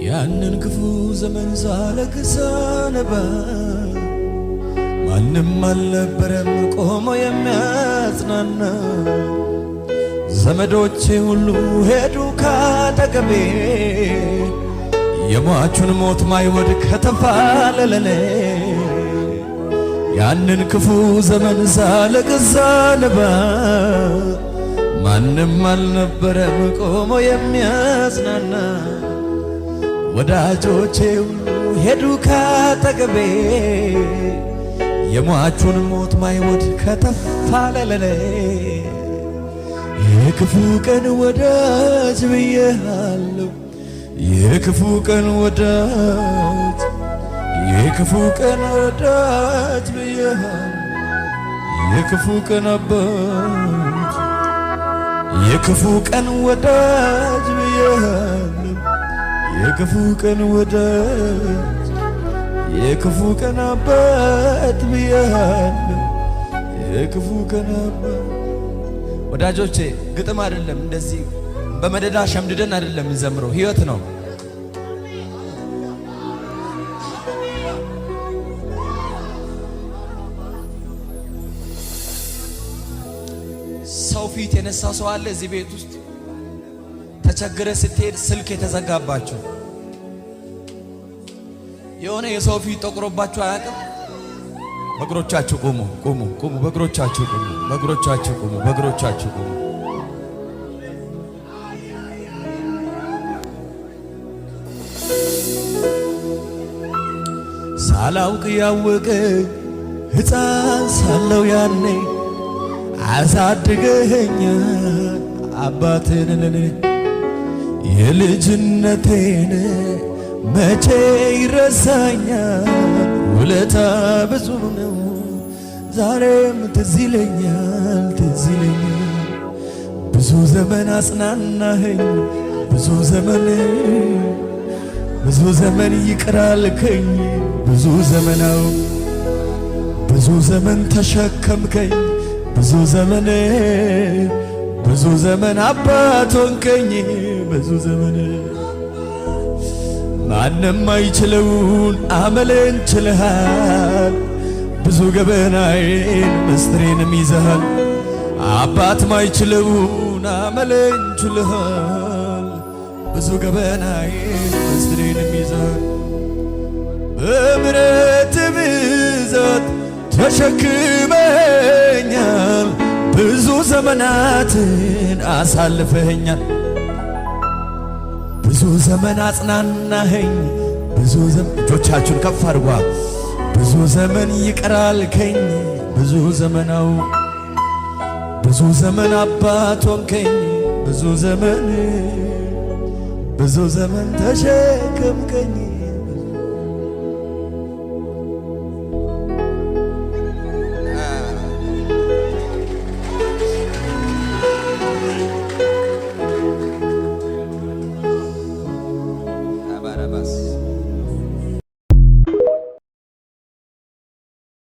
ያንን ክፉ ዘመን ሳለቅስ ነበር ማንም አልነበረም ቆሞ የሚያጽናና ዘመዶቼ ሁሉ ሄዱ ካጠገቤ የሟቹን ሞት ማይወድ ከተፋለለኔ ያንን ክፉ ዘመን ሳለቅስ ነበር ማንም አልነበረም ቆሞ የሚያጽናና ወዳጆቼ ሁሉ ሄዱ ካጠገቤ የሟቹን ሞት ማይወድ ከተፋለለኔ የክፉ ቀን ወዳጅ ብዬሃለሁ የክፉ ቀን ወዳጅ የክፉ ቀን ወዳጅ ብዬሃለሁ የክፉ ቀን አባት የክፉ ቀን ወዳጅ ብዬሃለሁ የክፉ ቀን ወዳጅ የክፉ ቀን አባት ብዬሃለሁ የክፉ ቀን አባት ወዳጆቼ ግጥም አይደለም እንደዚህ በመደዳ ሸምድደን አይደለም እንዘምረው ህይወት ነው ሰው ፊት የነሳ ሰው አለ እዚህ ቤት ውስጥ ተቸግረ ስትሄድ ስልክ የተዘጋባችሁ የሆነ የሰው ፊት ተቆሮባችሁ አያውቅም በእግሮቻችሁ ቁሙ ቁሙ ቁሙ በእግሮቻችሁ ቁሙ በእግሮቻችሁ ቁሙ በእግሮቻችሁ ቁሙ ሳላውቅ ያወቀኝ ሕፃን ሳለው ያኔ አሳድገኸኛል አባቴን ለኔ የልጅነቴን መቼ ይረሳኛል ውለታ ብዙ ነው ዛሬም ትዝ ይለኛል ትዝ ይለኛል ብዙ ዘመን አጽናናኸኝ ብዙ ዘመን ይቅር አልከኝ ብዙ ዘመን ተሸከምከኝ ብዙ ዘመን አባት ሆንከኝ ብዙ ዘመን ማንም አይችለውን አመሌን ችለሃል ብዙ ገበናዬን ምስጢሬንም ይዘሃል አባት ማይችለውን አመሌን ችለሃል ብዙ ገበናዬን ምስጢሬንም ይዘሃል በምሕረት ብዛት ተሸክመኛል ብዙ ዘመናትን አሳልፈኸኛል ብዙ ዘመን አጽናናኸኝ ብዙ ዘመን እጆቻችሁን ከፍ አድርጓ ብዙ ዘመን ይቅር አልከኝ ብዙ ዘመን አባት ሆንከኝ ብዙ ዘመን ተሸከምከኝ